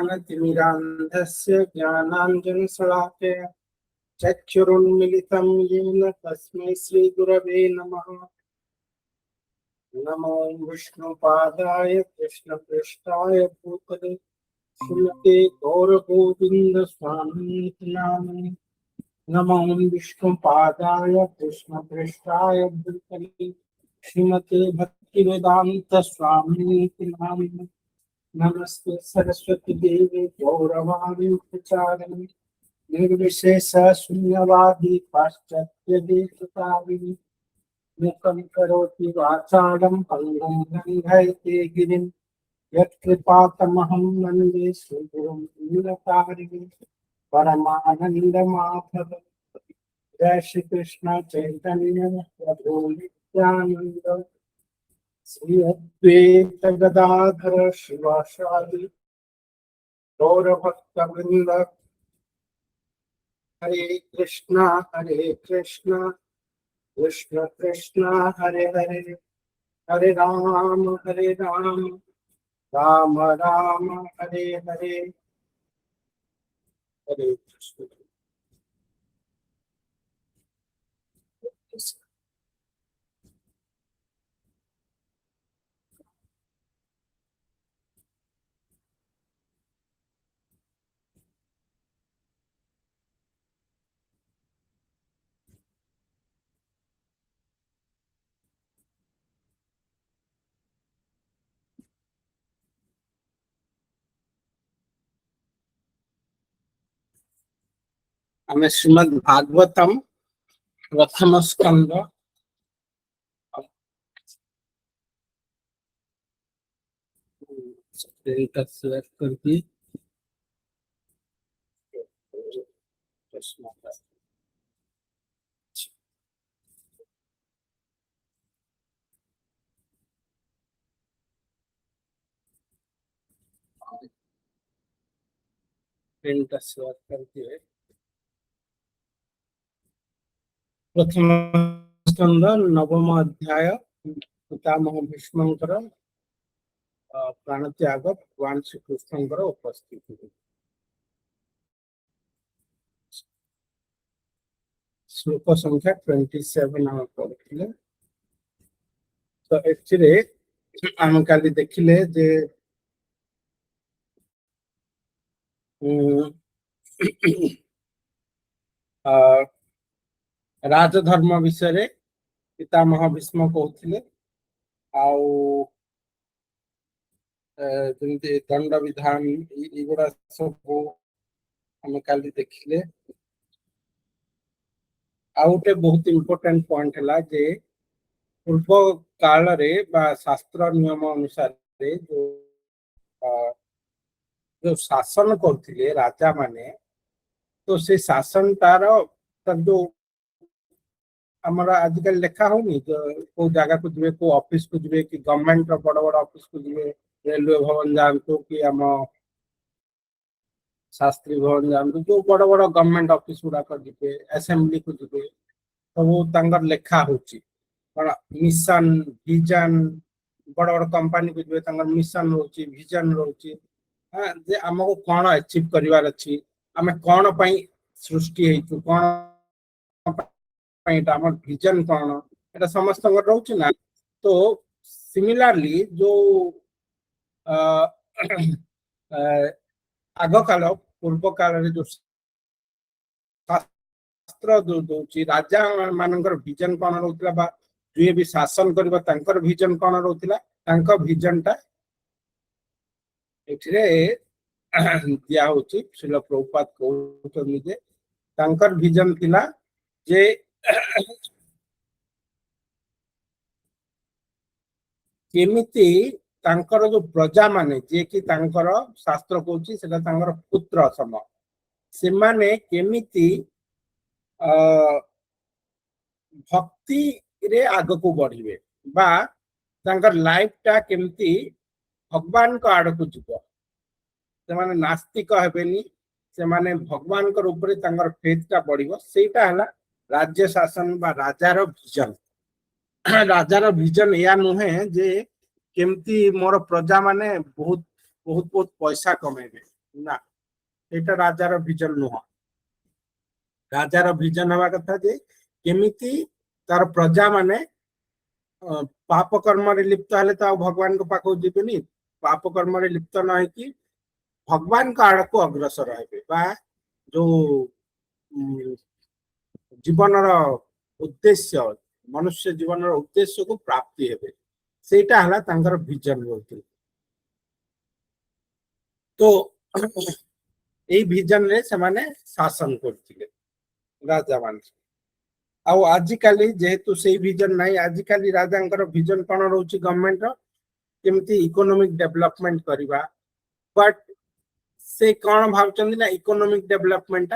ज्ञानतिमिरान्धस्य ज्ञानाञ्जनशलाकया चक्षुरुन्मिलितं येन तस्मै श्रीगुरवे नमः। नमो विष्णुपादाय कृष्णपृष्ठाय भूतले श्रीमते गौरगोविन्द स्वामीति नामिने। नमो विष्णुपादाय कृष्णपृष्ठाय भूतले श्रीमते भक्तिवेदान्त स्वामीति नामिने। नमस्ते सरस्वती देवी गौरवाणी प्रचारिणी निर्विशेष शून्यवादी पाश्चात्य देशतारिणी। मुखं करोति वाचालं पङ्गुं लङ्घयते गिरिं यत्कृपातमहं वन्दे श्रीगुरुं दीनतारिणीं। परमानन्दमाधव जय श्री कृष्ण चैतन्य प्रभु नित्यानंद श्री अद्वैत गदाधर शिवासादि गौरभक्तवृंद। हरे कृष्णा कृष्ण कृष्ण हरे हरे, हरे राम राम राम हरे हरे। हरे कृष्ण। हमें श्रीमद् भागवतम प्रथम स्कंद करके प्रथम स्कंद नवम अध्याय पितामह भीष्मंकर प्राण त्याग भगवान श्री कृष्णंकर उपस्थिति। श्लोक संख्या 27 आम पढ़े। तो एक्चुअली आम काली देखिले जे राजधर्म विषय पितामह भीष्म कहते दंड विधान युवा सब आम काली देखिले। आउटे बहुत इम्पोर्टेंट पॉइंट है जे पूर्व काल रे बा शास्त्र नियम अनुसार जो शासन करथिले राजा माने, तो से शासन तार जो हमारा आजकल लेखा होनी को जगह को जीवे को ऑफिस को जीवे कि गवर्नमेंट रो बड़ बड़ ऑफिस को जीवे, रेलवे भवन जानतो कि आम शास्त्री भवन जानतो, जो बड़ बड़ गवर्नमेंट ऑफिस गुड़ा को जीवे, असेंबली को जीवे, सब तांगर लेखा होची कौन मिशन विजन। बड़ बड़ कंपनी को जीवे तांगर मिशन रोची विजन रोची। हाँ जे हमको कौन अचीव करिवार अछि, आमे कौन पई सृष्टि हेतु कौन विजन कौन एटा समस्त रोचे ना। तो सिमिलरली जो आग काल पूर्व काल जो शास्त्र दूची राजा मानकर विजन कौन रोला बा जे भी शासन करबा तांकर विजन कौन रोला, तांका विजन टा एथिरे दिया होची। श्रील प्रभुपाद कहउछन जे तांकर विजन थिला जे केमिति तांकर जो प्रजा माने जे कि तांकर शास्त्र कहउची सेटा तांकर पुत्र सम से माने केमिति भक्ति रे आग को बढ़िबे बा तांकर लाइफ टा केमिति भगवान को आड़ को जीव। से माने नास्तिक हेबेनी, से माने भगवान को ऊपर तांकर फेथ टा बढ़िबो। सेटा हला राज्य शासन बा राजार विजन। राजार विजन या नुहे जे केमती मोर प्रजा माने बहुत बहुत बहुत पैसा कमेबे, ना एटा राजार विजन नुह राजार विजन हवा कथा जे केमिति तार प्रजा माने पाप कर्म रे लिप्त हेले तो भगवान को पाखो जीवेनी पाप कर्म रे लिप्त न कि भगवान का आड़ को अग्रसर हेबे बा जो जीवन उद्देश्य मनुष्य जीवन उद्देश्य को प्राप्ति हेबे सेटा हला तांकर विजन होती तो एई विजन रे से माने शासन करथिले राजा मान आउ आजिकाली जेहेतु से विजन नहीं आजिकाली राजा विजन कौन रोचे गवर्नमेंट केमती इकोनॉमिक डेवलपमेंट करवा बट से कौन भावचंदी ना इकोनॉमिक डेवलपमेंट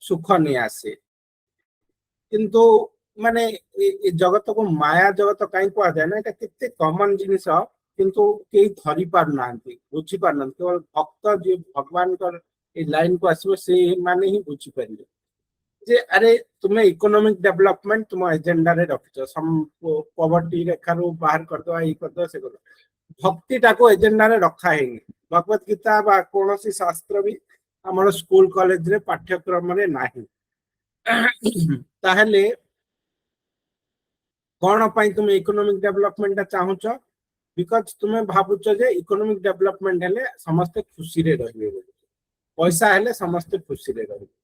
सुख नहीं आसे किंतु माने जगत को माया जगत कहीं कह जाए ना केते कॉमन जिनिस किंतु कई धरी पार ना बुझी पार ना केवल भक्त जो भगवान लाइन को आसो से माने ही बुझी पारे जे अरे तुम्हें इकोनॉमिक डेवलपमेंट तुम एजेंडा रे रखिछ पॉवर्टी रेखा रू बाहर कर दो ई कर दो से कर भक्ति टाको एजेंडा रे रखा हेनी भगवत गीता बा कोनोसी शास्त्र भी हमर स्कूल कॉलेज रे पाठ्यक्रम रे नाही ताहले कोन पई तुम इकोनॉमिक डेवलपमेंट चाहूछ बिकॉज तुम्हें भाबुछ जे इकोनॉमिक डेवलपमेंट हेले समस्त खुशी रे रहिबे पैसा हेले समस्त खुशी रे रहिबे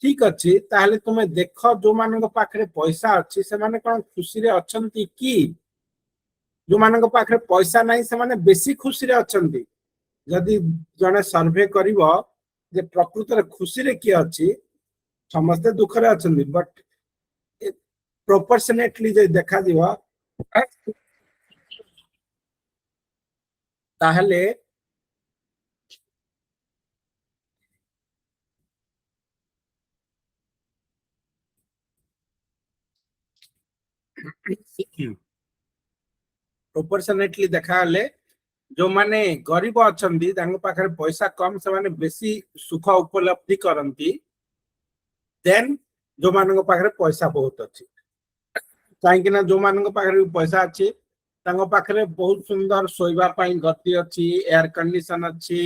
ठीक अच्छे ताहले तुम्हें देख जो मान पाखे पैसा अच्छी से माने कौन खुशी रे अछंती कि जो मान पाखे पैसा नहीं से माने बेसी खुशी रे अछंती जदि जने सर्वे करिवो जे प्रकृत रे खुशी रे की अच्छी समस्त दुख रे अछंती बट प्रोपोर्शनेटली जे देखा दिवा ताहले प्रोपोर्शनेटली देखा ले जो माने गरीब अछंती तांग पाखरे पैसा कम से माने बेसी सुख उपलब्धि करंती देन जो मान पाखरे पैसा बहुत अच्छी कहीं ना जो मान पाखरे पैसा अच्छी तांग पाखरे बहुत सुंदर सोइबा पाई गति अच्छी एयर कंडीशन अच्छी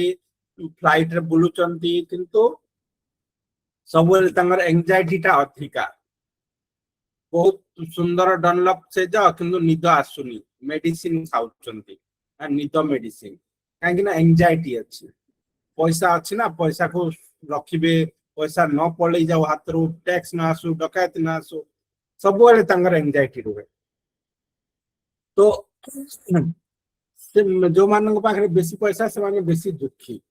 फ्लाइट रे बुलुचंती किंतु सब एंजाइटी टा अधिका बहुत सुंदर डनलप से जा किंतु निद आसुनी मेडिसिन खाउचंती निद मेडिसिन कहीं एंजाइटी अच्छी पैसा अच्छी ना पैसा को रखिबे पैसा न पड़े जाओ हाथ रू टैक्स ना आसु डकैत ना आसु सब एंजाइटी रुहे तो जो मान पाखे बेसी पैसा से माने बेसी दुखी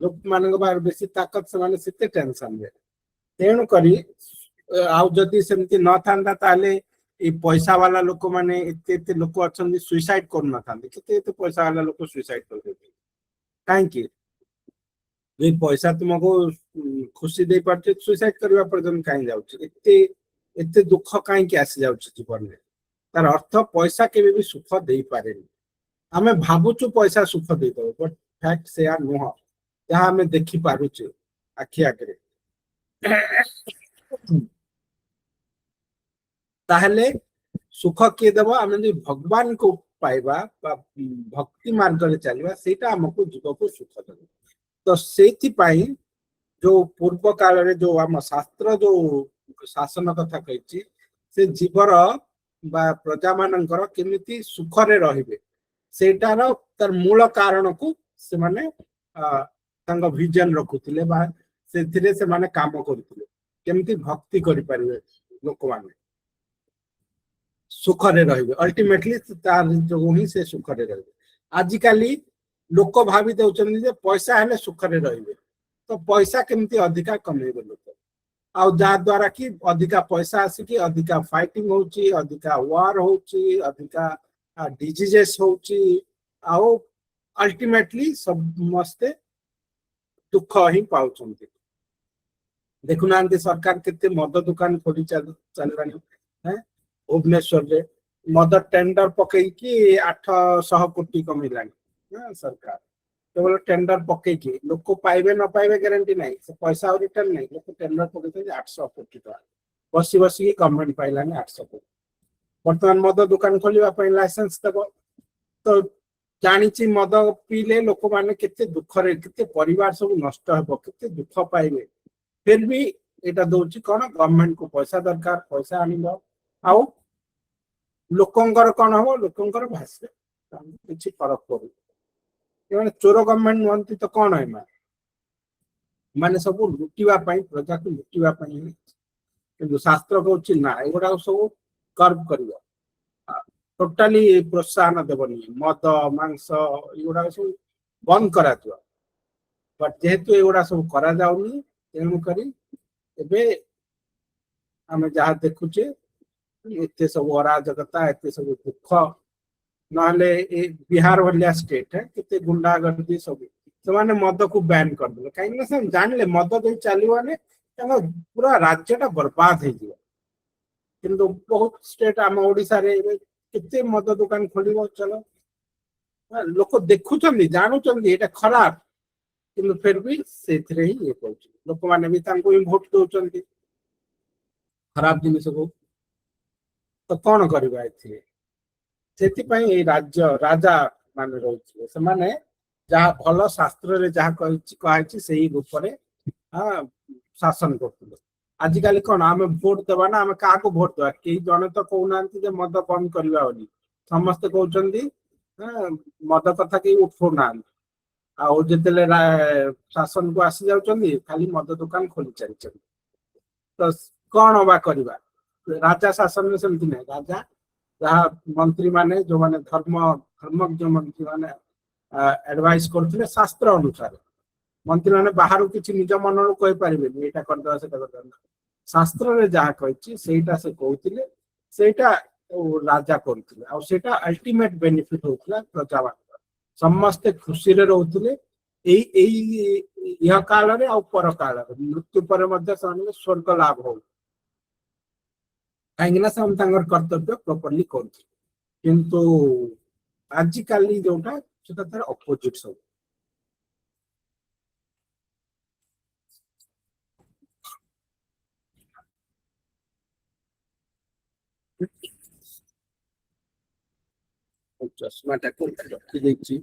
लोक मान पाखे बेसी ताकत से माने सेते टेंशन रे तेणु करी आउ जदि सेमती न थांदा ताले ए पैसा वाला लोक माने एते लोक अछंदी सुसाइड कर न थांदे केते पैसा वाला लोक सुसाइड कर देते काहे कि जे पैसा तुमको खुशी दे पारते सुसाइड करबा पर्यंत काहे जाउछ एते एते दुख काहे कि आसी जाउछ जीवन में तार अर्थ पैसा केबे भी सुख दे पारेनी आमे भाबुछु पैसा सुख दे दो बट फैक्ट से यार नुह जहां हमें देखि पारुछु आखि आगरे ताहले सुख किए देव आम भगवान को पाइबा भक्ति मार्ग रे चलवा सेटा हमको जीव को सुख देव तो सेति जो पूर्व काल रे जो आम शास्त्र जो शासन कथा कही से जीवर बा प्रजा मानकर केमिति सुख रे रहिबे सेटार तार मूल कारण को से माने विजन रखुथिले बा सेथिरे से माने काम करुथिले केमिति भक्ति करि परिबे लोक माने सुख रे रहिबे अल्टीमेटली तार जो ही से सुख रे रहिबे आजिकाली लोक भावी दउचंदी जे पैसा हेले सुख रे रहिबे तो पैसा केमिति अधिका कमेबे लोक आ जा द्वारा कि अधिका पैसा आसिकी अधिका फाइटिंग होची अधिका वार होची अधिका डिजीजेस होची आउ अल्टीमेटली समस्ते दुख ही पाउचंती देखुना सरकार केते मद दुकान खोली चलरानी हैं भुवनेश्वर रे मद टेंडर पकई कि 800 कोटी कमिलानी सरकार केवल टेंडर पकई कि लोक पाइबे न पाइबे गारंटी नहीं से पैसा और रिटर्न नहीं लोक टेंडर पकई 800 कोटी टका बसी बसी गवर्नमेंट पाइलानी 800 कोटी वर्तमान मद दुकान खोलिबा पई लाइसेंस देबो तो जानी मद पीले लोक मैंने केते दुखरे केते परिवार सब नष्ट हेबो केते दुख पाइबे फिर भी एटा दउची कोन गवर्नमेंट को पैसा दरकार पैसा आनिबो आउ लोकंकर कोन हो लोकंकर भाषे किछि फरक पड़े चोर गवर्नमेंट नुहंती तो कौन है माने सब लुटिवा प्रजा को लुटिवा किंतु शास्त्र कहूँ ना एगुड़ा सब कर्व कर टोटाली प्रोत्साहन देवनी मद मांस युवा सब बंद करा बट जेहेतु एगुड़ा सब करा जाउनी तेणुक आम जहाँ देखुचे एत सब अराजकता एत सब दुख ना बिहार भाया स्टेट है केते गुंडागर्दी सब से मद को बैन करदे कहीं जानले मद दे चलो पूरा राज्यटा बर्बाद हो किंतु बहुत स्टेट आम ओडिशा रे केते मद दुकान खोल चलो लोक देखुं जानूँ ये खराब किंतु फिर भी से ही ये लोक मैंने भी भोट दौरान खराब जिनस को तो कौन करवा से राज्य राजा माने रही से माने जहाँ भल शास्त्र रे जहाँ कही से रूप में शासन करते आजिकल कौन आम भोट देवा ना आम क्या भोट देवा कई जड़े तो कहना मद बंद करवा बोली समस्ते कहते मद कथा कहीं उठौना आते शासन को आसी जाऊँगी खाली मद दुकान खोली चली तो कौन बा करवा राजा शासन में सेमती नहीं राजा जहाँ मंत्री माने जो माने धर्म धर्मज्ञ मंत्री माने एडवाइस करते शास्त्र अनुसार मंत्री माने बाहर किसी निज मन कही पारे यहाँ करदे से शास्त्र रे जहाँ कही से कहते सेटा राजा करते अल्टीमेट बेनिफिट होता प्रजा मान समस्ते खुशी रे रोते यह काल रे आ पर काल मृत्यु पर स्वर्ग लाभ हो कहीं कर्तव्य प्रॉपर्ली किंतु आजिकल जोटा तार अपोजिट सब चश्मा रखी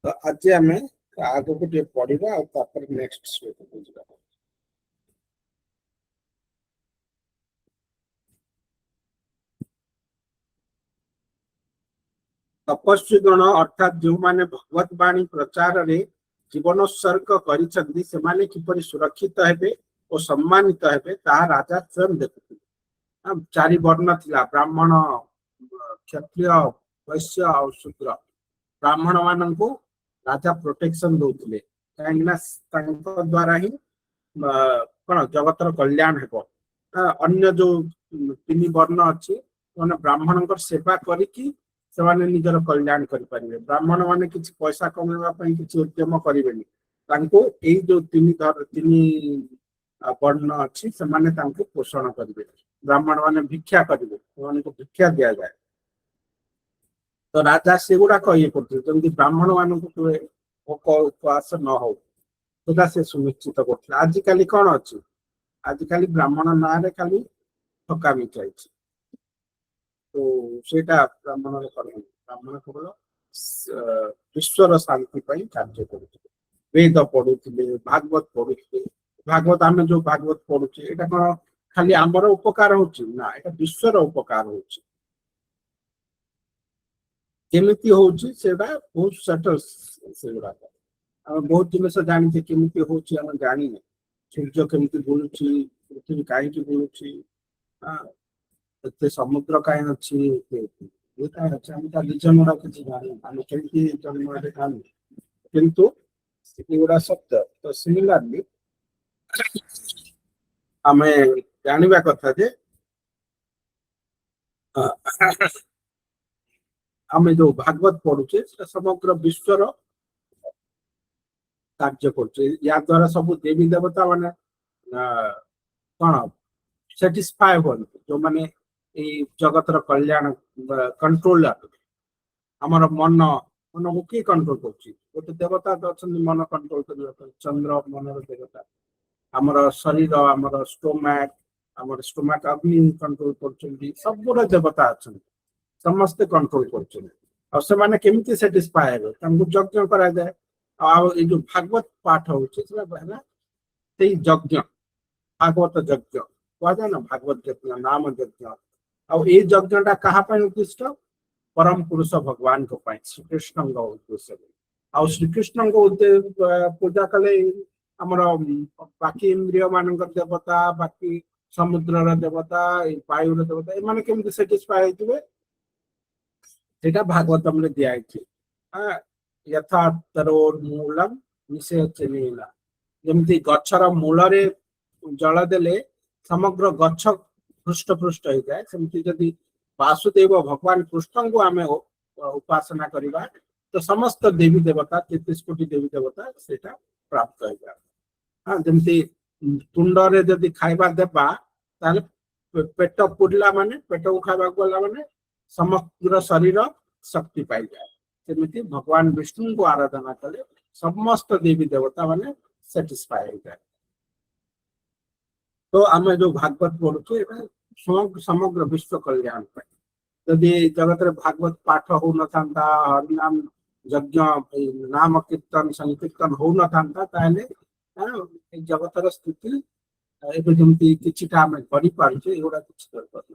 तो आज आम आग को पढ़ा नेक्स्ट तपस्वी गण अर्थात जो माने भगवत वाणी प्रचार रे जीवनोत्सर्ग करिसेंती सेमाने किपरि सुरक्षित हेबे और सम्मानित हेबे ताहा राजा स्वयं देखुथिले चारि वर्ण थिला ब्राह्मण क्षत्रिय वैश्य और शूद्र ब्राह्मण माननकु राजा प्रोटेक्शन दउथिले काहेकि द्वारा ही कोन जगतर कल्याण हेबो अन्य जो तीन वर्ण अच्छी ब्राह्मण सेवा करिकी से निजर कल्याण करें ब्राह्मण माने किसी पैसा कमेवाई किसी उद्यम करेंगे जो तीन वर्ण अच्छी से पोषण करेंगे ब्राह्मण माने भिक्षा करेंगे भिक्षा दि जाए तो राजा से गुड़ाक ये करते ब्राह्मण मान भोक उपवास न हो से सुनिश्चित करते आजिकल कौन अच्छी आजिकल ब्राह्मण ना खाली ठकामी चाहिए तो सेटा ब्राह्मण ब्राह्मण केवल विश्वर शांति कार्य करुले वेद पढ़ुले भागवत पढ़ुले भागवत आम जो भागवत पढ़ुचे यहाँ कौन खाली आमर उपकार होची ना यहाँ विश्वर उपकार होची केमिति होची सेटा बहुत सेटल से गुड़ा आम बहुत जिनस जानी केमिति होची आम जानी सूर्य केमिति बुलुची पृथ्वी कहीं बुलुची एते समुद्र कहीं अच्छी निजन गुड़ा किसी जन्म किंतु गुड़ा सत्य तो सिमिलारली आम जाना कथा जे आम जो भागवत पढ़ुचे समग्र विश्वर कार्य करुचे या द्वारा सब देवी देवता माने कौन सेटिस्फाई हन जो माने जगतर कल्याण कंट्रोल आमर मन मन को किए कंट्रोल कर देवता तो अच्छा मन कंट्रोल कर चंद्र मन देवता आमर शरीर आमर स्टोमैक अग्नि कंट्रोल कर सब गुड़ा देवता अच्छा समस्ते कंट्रोल करते केमती सेटिस्फाई हे यज्ञ करा जाए जो भागवत पाठ होची यज्ञ भागवत यज्ञ कह जाए ना भागवत यज्ञ नाम यज्ञ यज्ञ क्या उद्दिष्ट परम पुरुष भगवान को श्रीकृष्ण उद्देश्य आ श्रीकृष्ण पूजा कले आमर बाकी इंद्रिय मान देवता बाकी समुद्र देवता वायु देवता एम केमती सेटिस्फाई होते भागवतम दिखाई यथा तरोर्मूलम निषेचन जमती गछर मूल जल देले समग्र गछ हृष्टपृष्ट हो जाए सेमती जदि वासुदेव भगवान कृष्ण को आम उपासना करवा तो समस्त देवी देवता 33 कोटी देवी देवता से प्राप्त हो जाए जमती तुंडरे जदि खाइबा देबा ताले पेट पुरला माने पेट को खाइबा गला माने समग्र शरीर शक्ति पाई जाए सेमती भगवान विष्णु को आराधना कले समस्त देवी देवता माने सेटिस्फाई हो जाए तो आम जो भागवत पढ़ुचे समग्र विश्व कल्याण जदि जगत भागवत पाठ हो न था हरिनाम यज्ञ नाम कीर्तन संकीर्तन हो न था ताले जगतर स्थिति एवं जमी कि आम करे एगुड़ा कि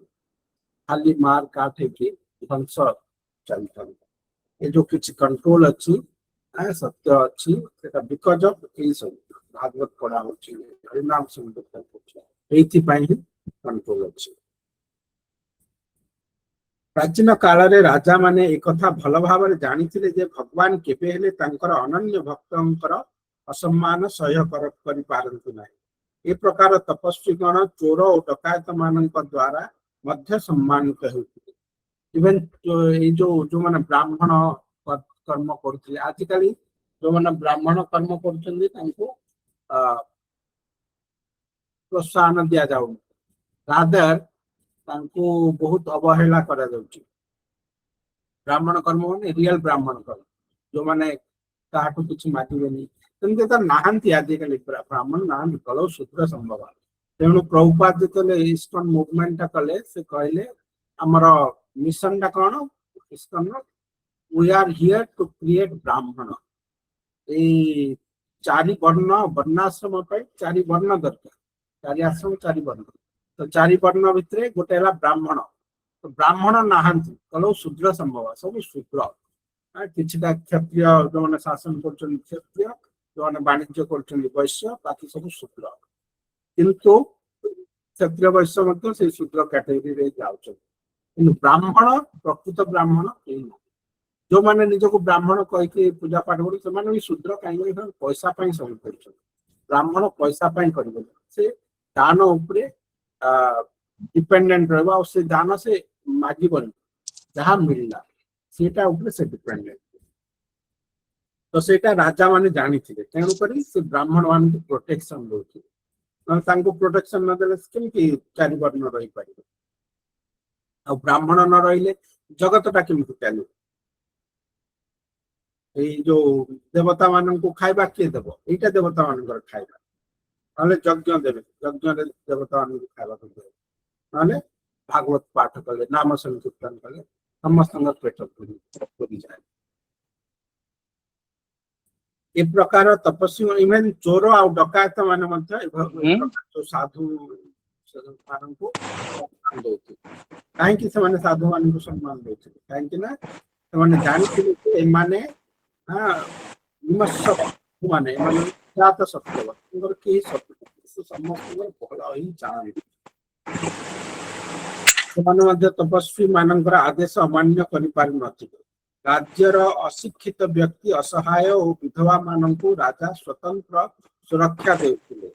खाली मार काट ध्वंस चलता ये जो किसी कंट्रोल अच्छी सत्य अच्छी बिकज ऑफ ये सब भागवत पढ़ा हरिनाम संकीर्तन कंट्रोल अच्छी प्राचीन काल रे राजा माने एक कथा भल भाव जानी जे भगवान केबे हेले तांकर अनन्य भक्तंकर असम्मान सह्य करि पारंतु नाही ए प्रकार तपस्वी गण चोर और डकायत मानक द्वारा मध्य सम्मानित होते इवन जो माने ब्राह्मण कर्म करते आजिकल जो माने ब्राह्मण कर्म कर प्रोत्साहन दि जाऊ रादर बहुत अवहेला करा जाउची ब्राह्मण कर्म माने रियल ब्राह्मण कर्म जो माने काटू किछि माटिबेनी तंते त नाहंती आजिकल ब्राह्मण नाहंती कलो शूद्र संभव तेणु प्रभुपाद जो इस्कन मुवमेंट कले से कहले आमर मिशन टा कौन ISKCON we are here to create ब्राह्मण ए चारि वर्ण वर्णाश्रम चारि वर्ण दरकार चारि आश्रम चारि वर्ण तो चारि वर्ण भितर गोटे ब्राह्मण तो ब्राह्मण नाहंती कलो शूद्र संभव सब शूद्र किछिटा क्षत्रिय जो मैंने शासन कर क्षत्रिय जो मैंने वाणिज्य कर वैश्य बाकी सब शूद्र किंतु क्षत्रिय वैश्य से शूद्र कैटेगरी जाऊँ ब्राह्मण प्रकृत ब्राह्मण जो मैंने निजक ब्राह्मण कहीकि पूजा पाठ कर भी शूद्र कहीं पैसा सब कर ब्राह्मण पैसा कर से दान उपरे डिपेंडेंट रहा से दान से मागबन जहाँ मिलला सेटा उपरे से डिपेंडेंट तो सेटा राजा माने जानी थे तेणुक से ब्राह्मण मान प्रोटेक्शन दौर प्रोटेक्शन नदेले केमती चारि वर्ण रही पारे आ ब्राह्मण न रही जगतटा केमती चल जो देवता मान को खाइबा किए देव यहाँ देवता मान खाइबा ना यज्ञ देवे यज्ञ देवता मान खाइबा ना भागवत पाठ कले नाम संकीर्तन कले समस्त पेट पूरी जाए ए प्रकार तपस्वी इवेन चोर आ डकायत मान जो साधु मान को कहीं साधु मान को सम्मान देते कहीं ना जानी माने माने सत्य समस्त भल ही चाहती तपस्वी मानकर आदेश अमान्य कर राज्यर अशिक्षित व्यक्ति असहाय और विधवा मान को राजा स्वतंत्र सुरक्षा देउथिले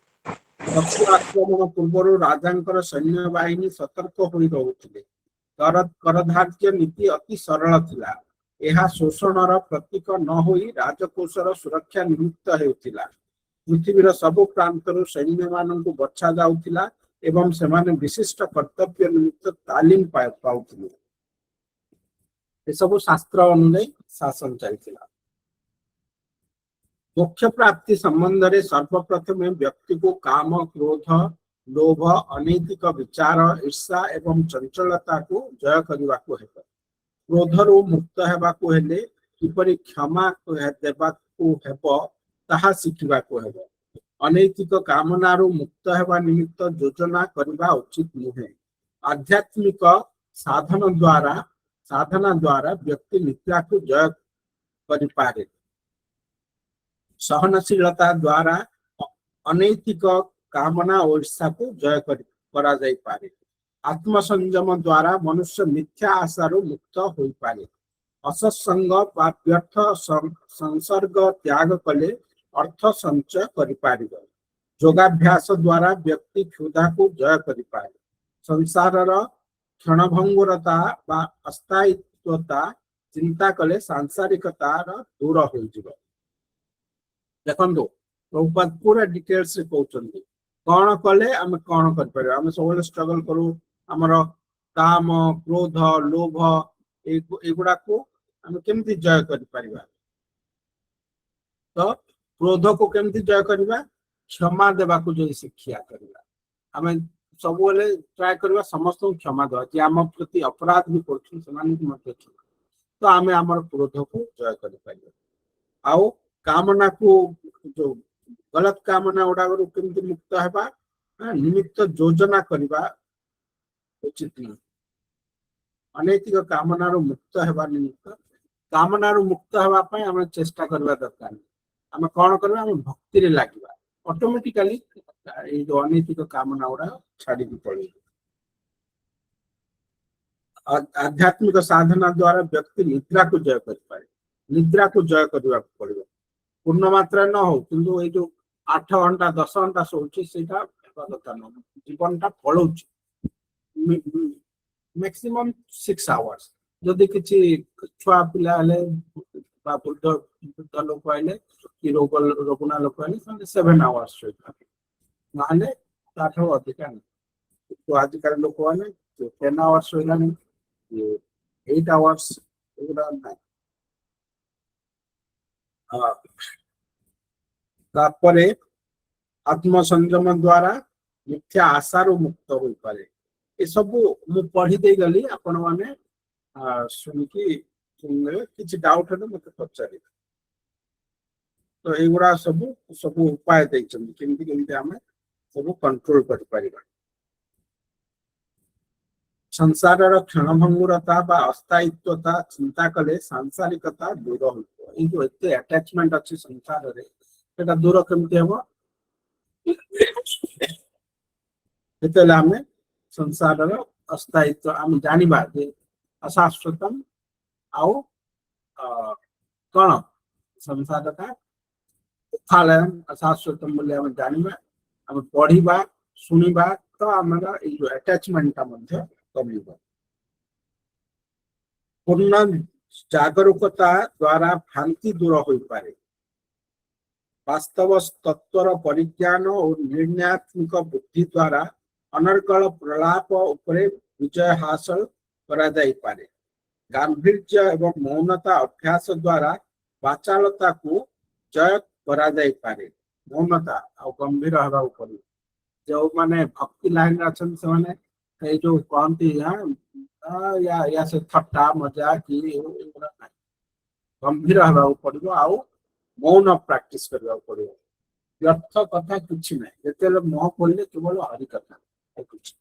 शत्रु आक्रमण पूर्व राजा सैन्य बाहिनी सतर्क हो रोते करधार्य नीति अति सरल थिला यह शोषणर प्रतीक न होई राजकोषर सुरक्षा निमित्त हेउथिला पृथ्वीर सबु प्रांतर सैन्य मान को बछा जाउथिला एवं सेमाने विशिष्ट कर्तव्य निमित्त तालीम पाउथिले ए सब शास्त्र अनुसार शासन चलता मोक्ष प्राप्ति संबंध में सर्वप्रथम व्यक्ति को काम क्रोध लोभ अनैतिक विचार ईर्षा एवं चंचलता को जय करने को है क्रोधरू मुक्त हेबाकु हेले किपरि क्षमा देबाकु हेबो ताहा शिखिबाकु हेबो। अनैतिक कामनारू मुक्त हेबा निमित्त योजना करबा उचित नुहे। आध्यात्मिक साधना द्वारा व्यक्ति निद्रा को जय करिपारे। सहनशीलता द्वारा अनैतिक कामना और ईर्षा को जय करा जाई पारे। आत्मसंयम द्वारा मनुष्य मिथ्या आशारू मुक्त होई पारे। असत्संग बा व्यर्थ संसर्ग त्याग कले अर्थ संचय करिपारिब। योगाभ्यास द्वारा व्यक्ति क्षुधा को जय करिपारे। संसारर क्षणभंगुरता बा अस्थायित्वता चिंता कले सांसारिकतार दूर होई जिवो। देखो प्रभुपाद पूरा डिटेल्स रे कहउछन्ती कौन कले आम कौन कर पारे। आम सब स्ट्रगल करू हमर काम क्रोध लोभ एगुड़ा को आम केमती जय कर पारिबा। तो क्रोध को केमती जय करबा क्षमा देबा को जो शिक्षा करबा। आम सब ट्राए करबा समस्त क्षमा देबा जे आम प्रति अपराध भी करछु समान को मत तो आम हमर क्रोध को जय कर पारिबा। आउ कामना को जो गलत कामना उड़ा केमती मुक्त हेबा निमित्त योजना करबा उचित नहीं। अनैतिक कामनारू मुक्त हेबा निमित्त कामनारू मुक्त हेबा पय हम चेष्टा करबा दरकार। हम कोन करबा हम भक्ति रे लागिबा ऑटोमेटिकली ए जो अनैतिक कामना उड़ा छाड़ी भी पड़े। आध्यात्मिक साधना द्वारा व्यक्ति निद्रा को जय कर पाए। निद्रा को जय करबा पड़िबो। पूर्ण मात्रा न हो किंतु ए जो 8 घंटा 10 घंटा सोची सेटा दरकार न। जीवनटा पळौची मैक्सिमम 6 आवर्स। जदि किछि छुआ पिला हले बा बुद्ध लोक आइले कि रोगुना लोक आइले 7 आवर्स नाले ताठो अधिक नहीं। तो आजकल लोक माने 10 आवर्स होइलानी 8 आवर्स एगुडा नहीं। तापरे आत्मसंयम द्वारा मिथ्या आशारू मुक्त होई पारे। ये सब मु पढ़ी दे गली आपण माने सुनिकी किसी डाउट है मत पचारे। तो एगुड़ा सब सब उपाय केमती आम सब कंट्रोल कर पारिबा। संसारर क्षणभंगुरता बा अस्थायित्वता चिंता कले सांसारिकता दूर होइबो। ए जो एते अटैचमेंट अछि संसार रे सेटा दूर केमती हेबो एतले हमें संसारर अस्थायित्व आम जानिबा जे अशाश्वतम आउ कौन संसार का उथालयम अशाश्वतम बोले हम जानिबा हम पढ़िबा सुनिबा तो हमरा ए जो अटैचमेंट का मध्य कमिबो। पूर्ण जागरूकता द्वारा भ्रांति दूर होई पारे। वास्तव तत्वर परिज्ञान और निर्णयात्मक बुद्धि द्वारा अनर्गल प्रलाप उपरे विजय हासिल करा जाई पारे। गांभीर्य एवं मौनता अभ्यास द्वारा वाचालता को जय करा जाई पारे। मौनता और गंभीर हवा उपरि जो माने भक्ति लाइन अछन से माने ए जो कहती या से थट्टा मजा की गंभीर हवा पड़ो आउ मौन प्रैक्टिस करबा पड़ो। व्यर्थ कथा कुछ नहीं जते मुह खोलले केवल हरि कथा कुछ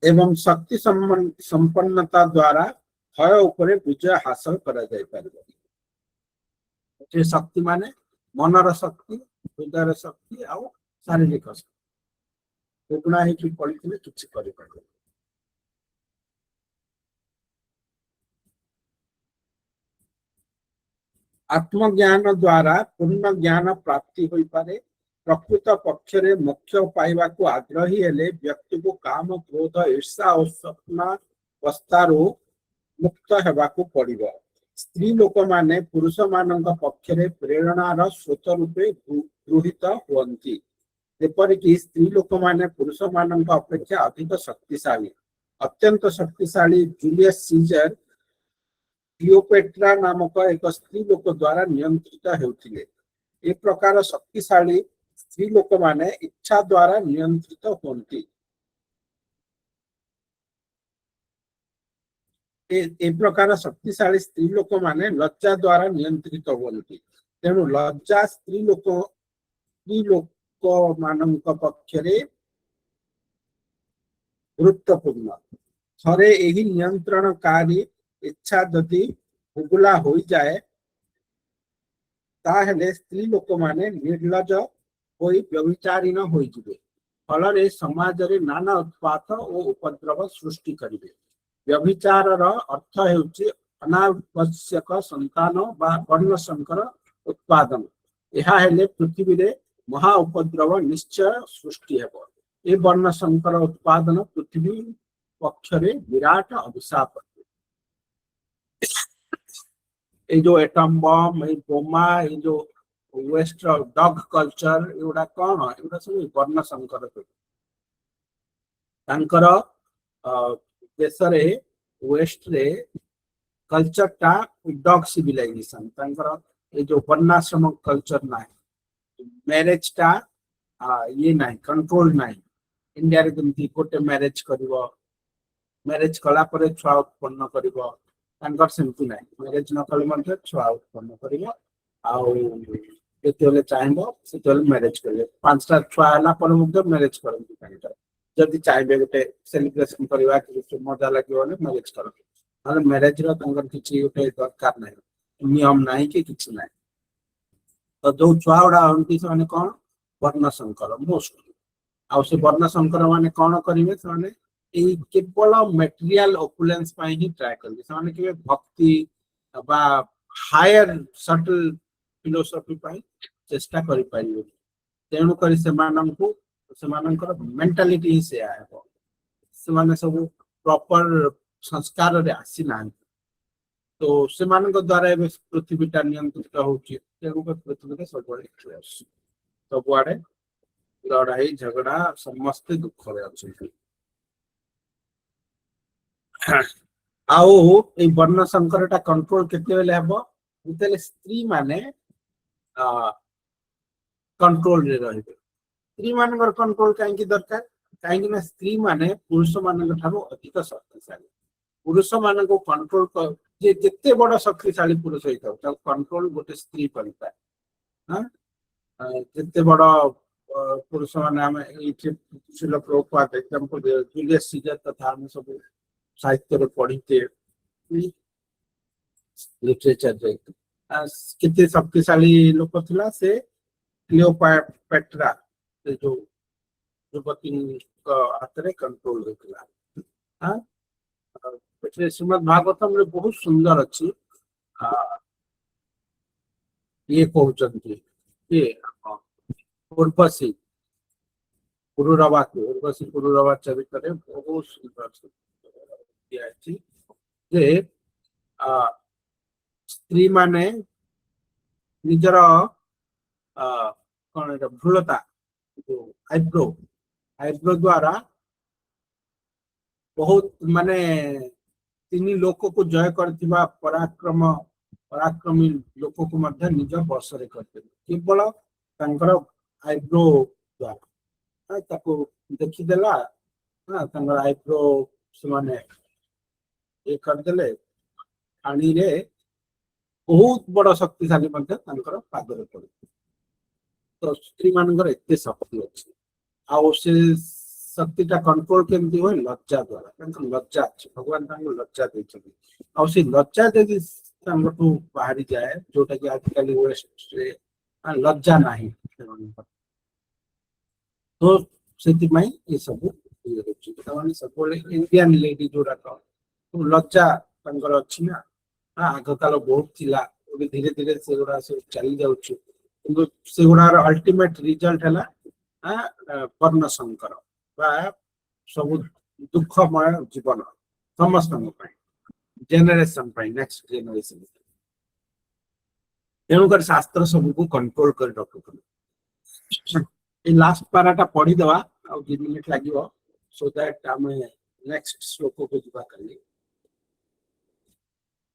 एवं शक्ति संपन्नता द्वारा भय उपरे विजय हासिल करा जाय पारिबो। जे शक्ति माने मनर शक्ति हृदयर शक्ति आउ शारीरिक शक्ति एगुणा ही कि पड़िथिले किछि करि पारिबो। आत्मज्ञान द्वारा पूर्ण ज्ञान प्राप्ति होई पारे। प्रकृत पक्षरे मोक्ष पाइबा को आग्रही हेले व्यक्ति को काम क्रोध ईर्षा और स्वप्न अवस्थारू मुक्त हेबाकू पड़िबो। स्त्री लोक माने पुरुष मानक पक्षरे प्रेरणार स्रोत रूपे गृहीत हुअन्ति। जेपरिक स्त्री लोक माने पुरुष मानक अपेक्षा अधिक शक्तिशाली। अत्यंत शक्तिशाली जूलियस सीजर क्लियोपेट्रा नामक एक स्त्री लोक द्वारा नियंत्रित हेउथिले। ए प्रकार शक्तिशाली स्त्री लोक माने इच्छा द्वारा नियंत्रित होती। ए प्रकार शक्तिशाली स्त्री लोक माने लज्जा द्वारा नियंत्रित हुअन्ति तेणु लज्जा स्त्री लोक मानक पक्षरे गुरुत्वपूर्ण थरे एही नियंत्रणकारी इच्छा जदि बुगुला हो जाए ताहेले स्त्री लोक माने निर्लज होई व्यभिचारीण होई जिवे फल समाज रे नाना उत्पात और उपद्रव सृष्टि करिवे व्यभिचार अर्थ हेउची अनावश्यक संतान बा वर्ण संकर उत्पादन यह हेले पृथ्वी रे महा उपद्रव निश्चय सृष्टि हेबो ए वर्ण संकर उत्पादन पृथ्वी पक्षरे विराट अभिशाप ये जो एटम बम ये बोमा ये जो वेस्ट डग कल्चर एगुड़ा कौन एगुड़ा सब वर्ण संकर तांकर देश रे वेस्ट रे कल्चर टा डग सिविलाइजेशन तांकर ये जो वर्णाश्रम कल्चर ना मैरिज टा ये ना कंट्रोल ना इंडिया रे जमती गोटे मैरिज करिवो मैरिज कला परे छुआ उत्पन्न करिवो तांकर सेमती ना मैरिज न कले मध्ये छुआ उत्पन्न करिवो आउ जेतेले चाहेबो सेतेले मैरिज करिवे पांचटा छुआ हला पर मध्ये मैरिज करंती तांकर जदि चाहेबे गोटे सेलिब्रेशन करबा कि मजा लागियो ने मैरिज करबे माने मैरिज रो तांकर किछि गोटे दरकार नै नियम नै कि किछि नै तो जो छुआ उडा अंती से कोन वर्ण संकर मोस्ट आउ से वर्ण संकर माने कोन करिवे से এই কেবল ম্যাটেরিয়াল অপুলেন্স পাই হি ট্রাই করবে ସେମାନେ কেবে ভক্তি বা হায়ার সটল ফিলোসফি পাই চেষ্টা করি পারিবে তেଣୁ କରି ସେମାନଙ୍କୁ ସେମାନଙ୍କର ମେଣ୍ଟାଲିଟି ହିଁ ସେୟା ହେବ ସେମାନେ ସବୁ ପ୍ରପର ସଂସ୍କାରରେ ଆସି ନାହାନ୍ତି ତ ସେମାନଙ୍କ ଦ୍ୱାରା ଏବେ ପୃଥିବୀଟା ନିୟନ୍ତ୍ରିତ ହଉଛି ତେଣୁ କରି ପୃଥିବୀରେ ସବୁଆଡେ ସବୁଆଡେ ଲଢାଇ ଝଗଡା ସମସ୍ତେ ଦୁଃଖରେ ଅଛନ୍ତି आउ ए वर्ण संकरटा कंट्रोल केते बेले हेबो जेतेले स्त्री माने कंट्रोल रे रहिबे स्त्री मानकर कंट्रोल काहे की दरकार काहे कि ना स्त्री माने पुरुष मानक ठारो अधिक शक्तिशाली पुरुष मानक कंट्रोल जे जत्ते बड़ शक्तिशाली पुरुष होइता ता कंट्रोल गोटे स्त्री करता हां जत्ते बड़ पुरुष माने हम एठी शिल प्रोपात एग्जांपल जूलियस सीजर तथा हम सब साहित्य रे पढ़ीते लिटरेचर रे कितने शक्तिशाली लोक थिला से क्लियोपेट्रा से जो युवती का हाथ रे कंट्रोल होतिला हां पिछले श्रीमद् भागवतम रे बहुत सुंदर अछि ये कहउचंती ये उर्वशी पुरुरवा चरित्र रे बहुत सुंदर जे स्त्री माने निजर कौन भ्रूलता आईब्रो द्वारा बहुत माने तीन लोक को जय करथिबा पराक्रमी लोक को मध्य निज बस रे करते केवल तांकर आईब्रो द्वारा ताको देखि देला तांकर आईब्रो सुमाने ये करदेले पानी रे बहुत बड़ शक्तिशाली पाद पड़े तो स्त्री मानकर एते शक्ति अच्छी आउ से शक्ति कंट्रोल केमती हुए लज्जा द्वारा लज्जा अच्छी भगवान लज्जा देछथि आउ से लज्जा यदि बाहरी जाए जोटा कि आजकल वेस्ट रे लज्जा नहीं तो से ये सब सब इंडियन लेडी जोड़ा तो लज्जा अच्छी ना आग काल बहुत थिला धीरे धीरे से गुड़ा सब चली जाउछु किंतु से गुड़ार अल्टीमेट रिजल्ट है वर्ण संकर बा सब दुखमय जीवन समस्त जेनेरेशन नेक्स्ट जेनेरेशन तेणुकर शास्त्र सबको कंट्रोल कर रखुन ये लास्ट पाराटा पढ़ी देवा आ 2 मिनिट लागिवो सो दैट आमे नेक्स्ट श्लोक को जीवा करी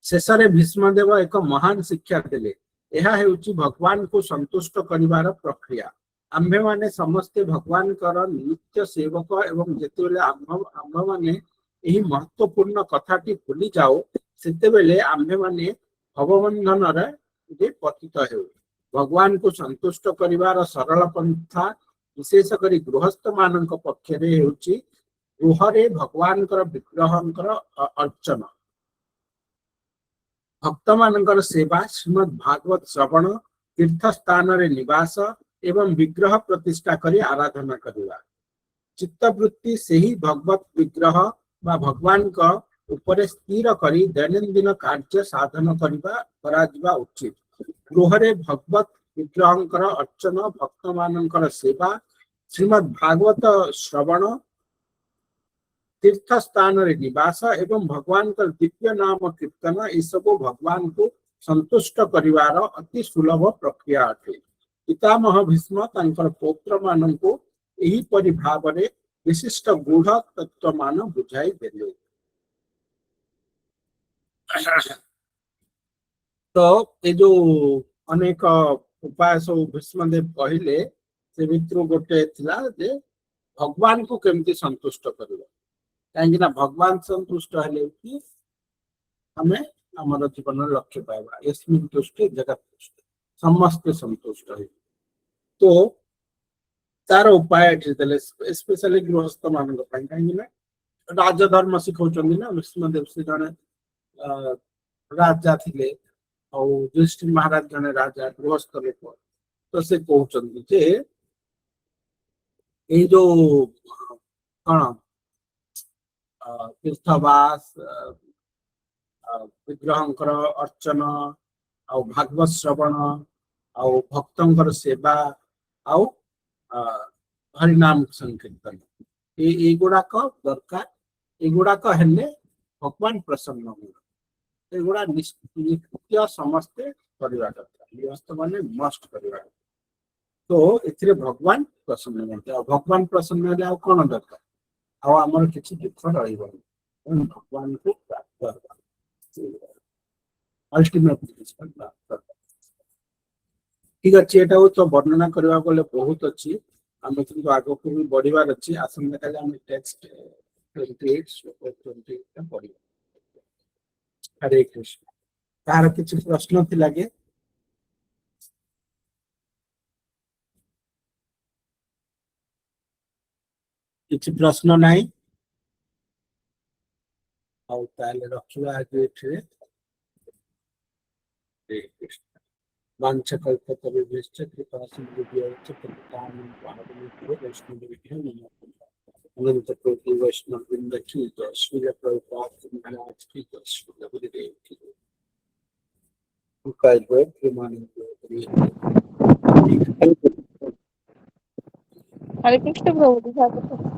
शेषरे भीष्मदेव एक महान शिक्षा देले यह हेउची भगवान को संतुष्ट करिवार प्रक्रिया आम्भे माने समस्ते भगवान कर नित्य सेवक एवं जेतेले आम्भ माने ଏହି महत्वपूर्ण कथाटी भूली जाओ सेतेबेले आम्भे माने भवबंधन रे पतित हेउ। भगवान को संतुष्ट करिवार सरल पंथा विशेष करी गृहस्थ मानक पक्षरे हेउची गृहरे भगवानकर विग्रहंकर अर्चन, भक्त मानकर सेवा, श्रीमद् भागवत श्रवण, तीर्थ स्थान रे निवास एवं विग्रह प्रतिष्ठा करी आराधना करिवा। चित्तवृत्ति से ही भगवत विग्रह बा भगवान का ऊपर स्थिर करी दैनंदिन कार्य साधन करा उचित। गृहरे भगवत विग्रहंकर अर्चन, भक्त मानकर सेवा, श्रीमद् भागवत श्रवण, तीर्थ स्थान रे निवास एवं भगवान का दिव्य नाम कीर्तन ये सब भगवान को संतुष्ट करिवार अति सुलभ प्रक्रिया अटे। पितामह भीष्म तांकर पौत्र मान को यही परि भावरे विशिष्ट गूढ़ तत्व मान बुझाई देले। तो ये जो अनेक उपाय सब भीष्मदेव कहले से भितर गोटे थिला जे भगवान को केमती संतुष्ट करिबा, कहीं भगवान संतुष्ट हेले कि हमें आमर जीवन लक्ष्य पाइबा। यस्मिन् तुष्टे जगत तुष्टे, समस्त संतुष्ट है। तो तार उपाय स्पेशली गृहस्थ मान कहीं राजधर्म शिखौचंदी ना विष्णुदेव से जने राजा थिले और युधिष्ठिर महाराज जने राजा गृहस्थ लोक। तो से कहउचंदी जे ए जो कण तीर्थवास, विग्रहंकर अर्चन, आ भागवत श्रवण, आ भक्तंकर सेवा, आ हरिनाम संकीर्तन ये गुड़ाक दरकार। ये गुड़ाक हेले भगवान प्रसन्न हुए। गुड़ा नित्य समस्ते करवा दरकार, गृहस्थ माने मस्ट करवा। तो एथिरे भगवान प्रसन्न होते। भगवान प्रसन्न हेले आ कोन दरकार, आ हमर किछि दुख रहिबो। भगवान को प्राप्त करबा अल्टीमेटली करबा। ठीक अच्छे एटा तो वर्णना करबा बोले बहुत अच्छी। आम किंतु आगो को भी बढ़िबार अच्छी। आसंता काले हम टेक्स्ट 28 श्लोक 28 पढ़िबा। हरे कृष्ण। तार किछि प्रश्न थि लागे? किछि प्रश्न नाही? आउ ताले रखिबा आगे एठे। हरे कृष्ण। वांछकल्पतरुभ्यश्च कृपासिन्धुभ्यश्च पतितानां पावनेभ्यो वैष्णवेभ्यो नमो नमः। अनंतकोटि वैष्णववृंद की जय। श्रील प्रभुपाद महाराज की जय। श्रील गुरुदेव की जय। हरे कृष्ण प्रभु।